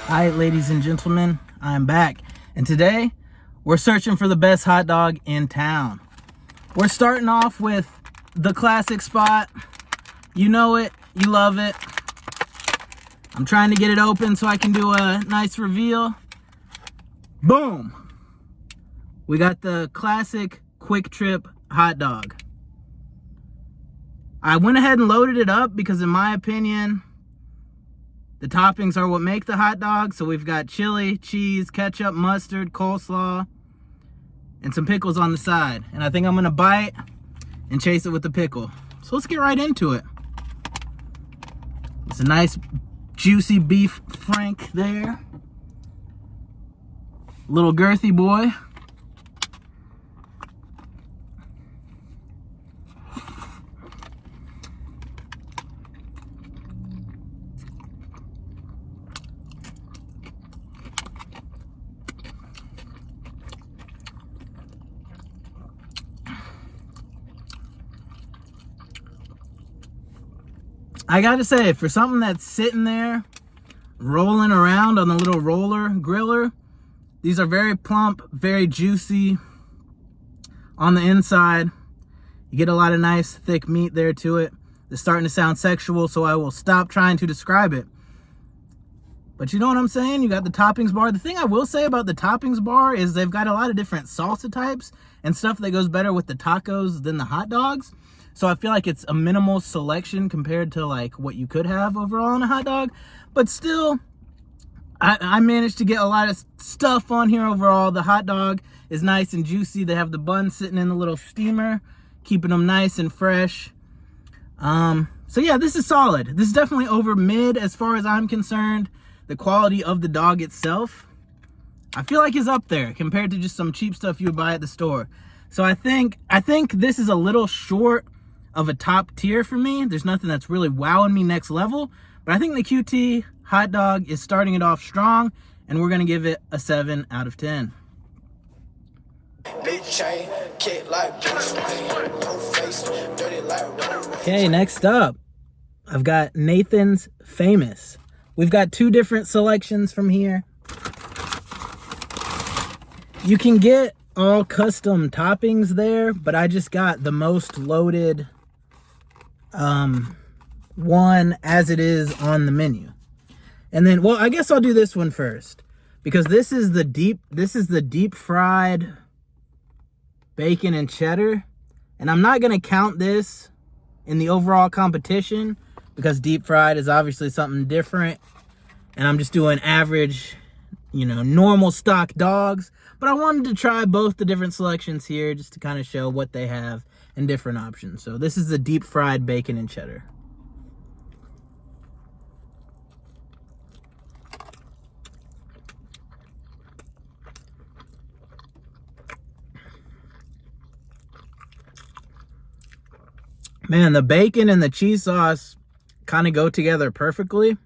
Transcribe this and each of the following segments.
Hi, ladies and gentlemen, I'm back, and today we're searching for the best hot dog in town. We're starting off with the classic spot. You know it, you love it. I'm trying to get it open so I can do a nice reveal. Boom! We got the classic Quick Trip hot dog. I went ahead and loaded it up because, in my opinion, the toppings are what make the hot dog. So we've got chili, cheese, ketchup, mustard, coleslaw, and some pickles on the side. And I think I'm gonna bite and chase it with the pickle. So let's get right into it. It's a nice juicy beef frank there. Little girthy boy. I gotta say, for something that's sitting there, rolling around on the little roller griller, these are very plump, very juicy on the inside. You get a lot of nice, thick meat there to it. It's starting to sound sexual, so I will stop trying to describe it. But you know what I'm saying? You got the toppings bar. The thing I will say about the toppings bar is they've got a lot of different salsa types and stuff that goes better with the tacos than the hot dogs. So I feel like it's a minimal selection compared to like what you could have overall in a hot dog. But still, I managed to get a lot of stuff on here overall. The hot dog is nice and juicy. They have the bun sitting in the little steamer, keeping them nice and fresh. So yeah, this is solid. This is definitely over mid as far as I'm concerned. The quality of the dog itself, I feel like, is up there compared to just some cheap stuff you would buy at the store. So I think this is a little short of a top tier for me. There's nothing that's really wowing me next level, but I think the QT hot dog is starting it off strong, and we're gonna give it a 7 out of 10. Okay, next up, I've got Nathan's Famous. We've got two different selections from here. You can get all custom toppings there, but I just got the most loaded one as it is on the menu. And then, well, I guess I'll do this one first, because this is the deep fried bacon and cheddar, and I'm not gonna count this in the overall competition because deep fried is obviously something different, and I'm just doing average, you know, normal stock dogs. But I wanted to try both the different selections here just to kind of show what they have and different options. So this is the deep fried bacon and cheddar. Man, the bacon and the cheese sauce kind of go together perfectly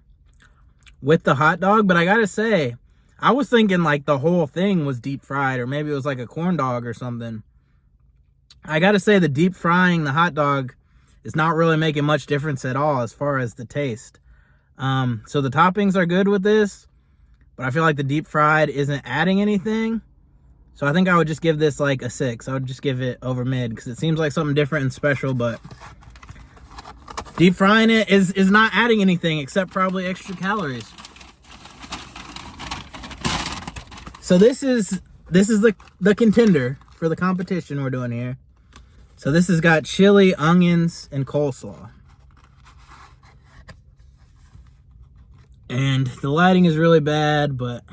with the hot dog, but I gotta say, I was thinking like the whole thing was deep fried, or maybe it was like a corn dog or something. I gotta say, the deep frying the hot dog is not really making much difference at all as far as the taste. So the toppings are good with this, but I feel like the deep fried isn't adding anything. So I think I would just give this like a 6. I would just give it over mid because it seems like something different and special, but deep frying it is not adding anything except probably extra calories. So this is the contender for the competition we're doing here. So this has got chili, onions, and coleslaw. And the lighting is really bad, but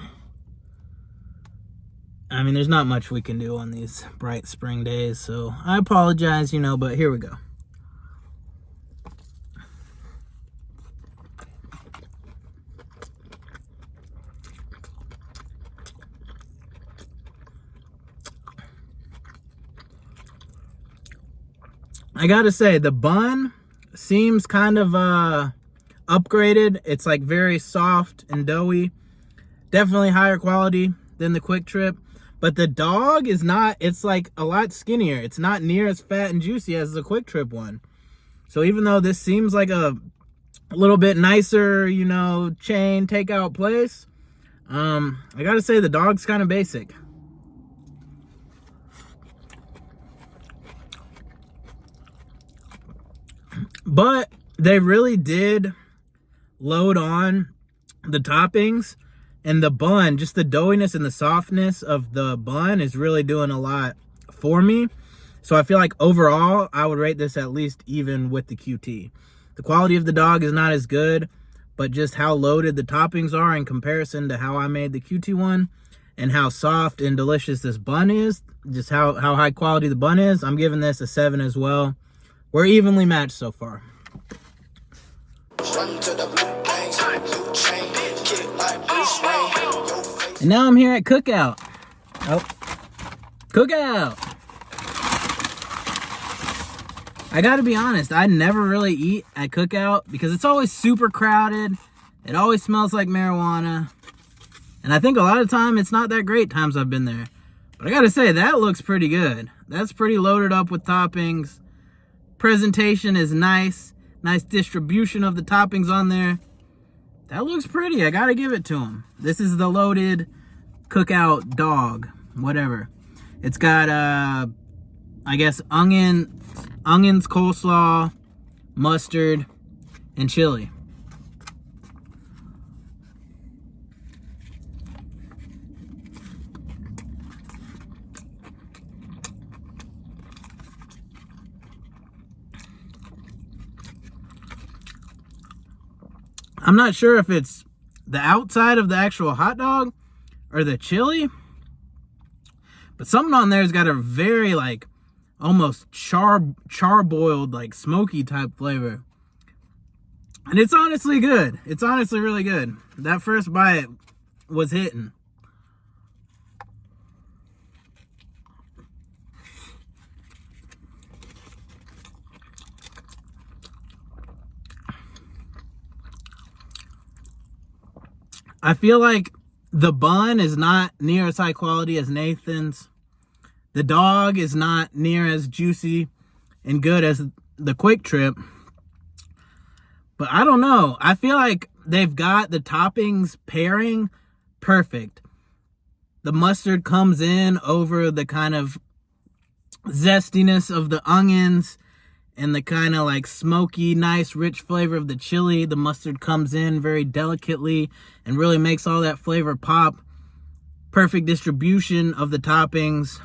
I mean, there's not much we can do on these bright spring days, so I apologize, you know, but here we go. I gotta say, the bun seems kind of upgraded. It's like very soft and doughy. Definitely higher quality than the Quick Trip. But the dog is not, it's like a lot skinnier. It's not near as fat and juicy as the Quick Trip one. So even though this seems like a little bit nicer, you know, chain takeout place, I gotta say the dog's kind of basic. But they really did load on the toppings, and the bun, just the doughiness and the softness of the bun is really doing a lot for me. So I feel like overall, I would rate this at least even with the QT. The quality of the dog is not as good, but just how loaded the toppings are in comparison to how I made the QT one, and how soft and delicious this bun is, just how high quality the bun is, I'm giving this a 7 as well. We're evenly matched so far. And now I'm here at Cookout. Oh, Cookout. I gotta be honest, I never really eat at Cookout because it's always super crowded. It always smells like marijuana. And I think a lot of time it's not that great times I've been there. But I gotta say, that looks pretty good. That's pretty loaded up with toppings. Presentation is nice. Nice distribution of the toppings on there. That looks pretty. I gotta give it to them. This is the loaded Cookout dog, whatever. It's got, I guess, onions, coleslaw, mustard, and chili. I'm not sure if it's the outside of the actual hot dog or the chili, but something on there's got a very, like, almost char-boiled, like, smoky type flavor. And it's honestly good. It's honestly really good. That first bite was hitting. I feel like the bun is not near as high quality as Nathan's. The dog is not near as juicy and good as the Quick Trip. But I don't know. I feel like they've got the toppings pairing perfect. The mustard comes in over the kind of zestiness of the onions and the kind of like smoky, nice, rich flavor of the chili. The mustard comes in very delicately and really makes all that flavor pop. Perfect distribution of the toppings.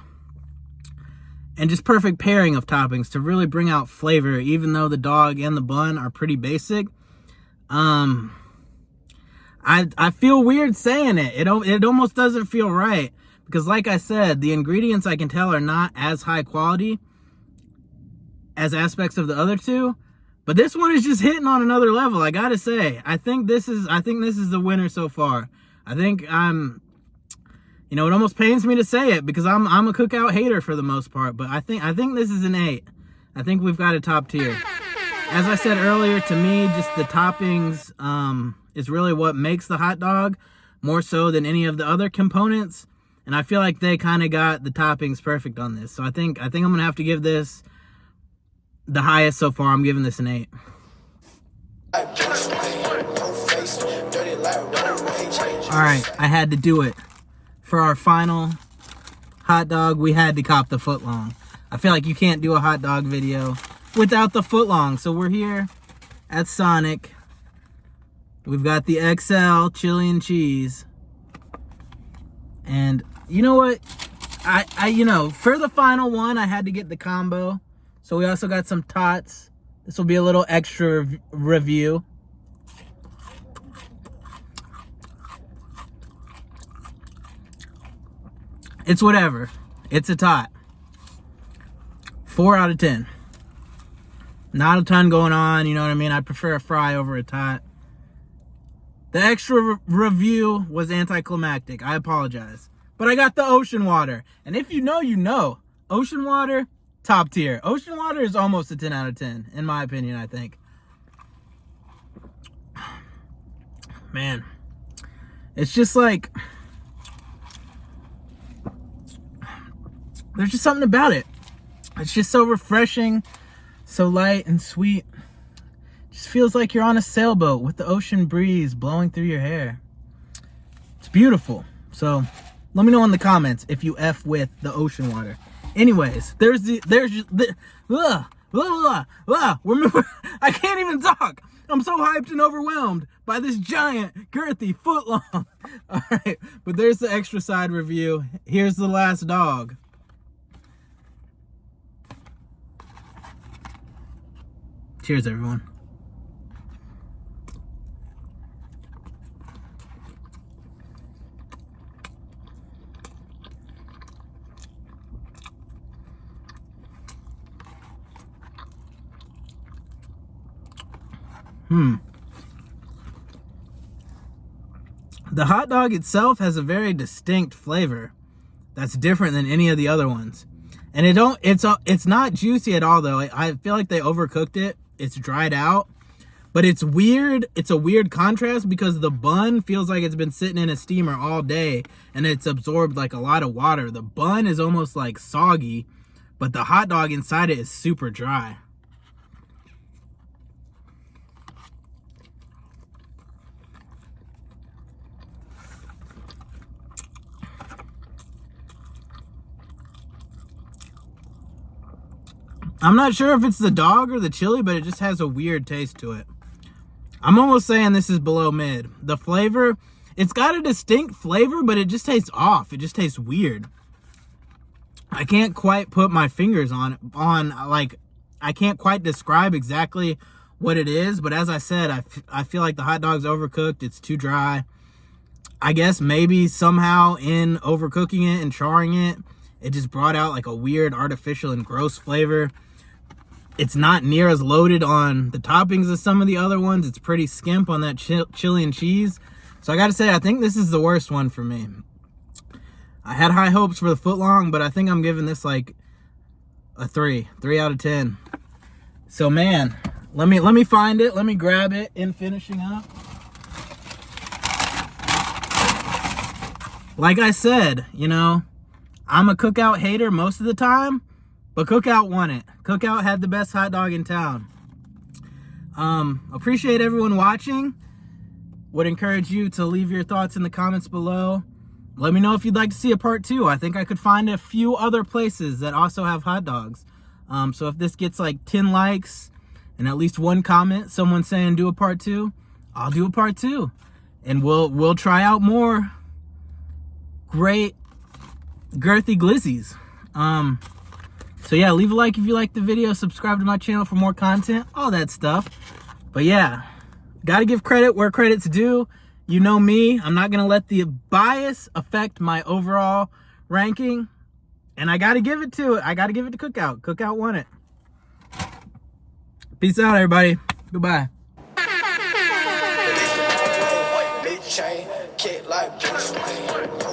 And just perfect pairing of toppings to really bring out flavor, even though the dog and the bun are pretty basic. I feel weird saying it. It almost doesn't feel right. Because like I said, the ingredients I can tell are not as high quality as aspects of the other two, but this one is just hitting on another level. I gotta say, I think this is the winner so far. I think you know, it almost pains me to say it because I'm a Cookout hater for the most part, but I think this is an 8. I think we've got a top tier. As I said earlier, to me, just the toppings is really what makes the hot dog more so than any of the other components, and I feel like they kind of got the toppings perfect on this. So I think I'm gonna have to give this the highest so far. I'm giving this an 8. Alright, I had to do it. For our final hot dog, we had to cop the footlong. I feel like you can't do a hot dog video without the footlong. So we're here at Sonic. We've got the XL chili and cheese. And you know what? You know, for the final one, I had to get the combo. So we also got some tots. This will be a little extra review. It's whatever. It's a tot. 4 out of 10. Not a ton going on, you know what I mean? I prefer a fry over a tot. The extra review was anticlimactic. I apologize. But I got the ocean water. And if you know, you know. Ocean water, top tier. Ocean water is almost a 10 out of 10, in my opinion, I think. Man. It's just like, there's just something about it. It's just so refreshing, so light and sweet. Just feels like you're on a sailboat with the ocean breeze blowing through your hair. It's beautiful. So let me know in the comments if you F with the ocean water. Anyways, remember, I can't even talk. I'm so hyped and overwhelmed by this giant, girthy, footlong. All right, but there's the extra side review. Here's the last dog. Cheers, everyone. The hot dog itself has a very distinct flavor that's different than any of the other ones. And it's not juicy at all though. I feel like they overcooked it. It's dried out. But it's weird. It's a weird contrast because the bun feels like it's been sitting in a steamer all day and it's absorbed like a lot of water. The bun is almost like soggy, but the hot dog inside it is super dry. I'm not sure if it's the dog or the chili, but it just has a weird taste to it. I'm almost saying this is below mid. The flavor, it's got a distinct flavor, but it just tastes off. It just tastes weird. I can't quite put my fingers on like, I can't quite describe exactly what it is, but as I said, I feel like the hot dog's overcooked. It's too dry. I guess maybe somehow in overcooking it and charring it, it just brought out like a weird artificial and gross flavor. It's not near as loaded on the toppings as some of the other ones. It's pretty skimp on that chili and cheese. So I gotta say, I think this is the worst one for me. I had high hopes for the footlong, but I think I'm giving this like a 3 out of 10. So man, let me find it. Let me grab it in finishing up. Like I said, you know, I'm a Cookout hater most of the time, but Cookout won it. Cookout had the best hot dog in town. Appreciate everyone watching. Would encourage you to leave your thoughts in the comments below. Let me know if you'd like to see a part 2. I think I could find a few other places that also have hot dogs. So if this gets like 10 likes and at least one comment, someone saying do a part 2, I'll do a part 2. And we'll try out more great girthy glizzies. So yeah, leave a like if you liked the video, subscribe to my channel for more content, all that stuff. But yeah, gotta give credit where credit's due. You know me, I'm not gonna let the bias affect my overall ranking, and I gotta give it to it. I gotta give it to Cookout. Cookout won it. Peace out, everybody. Goodbye. Big chain, kick like Bruce Wayne.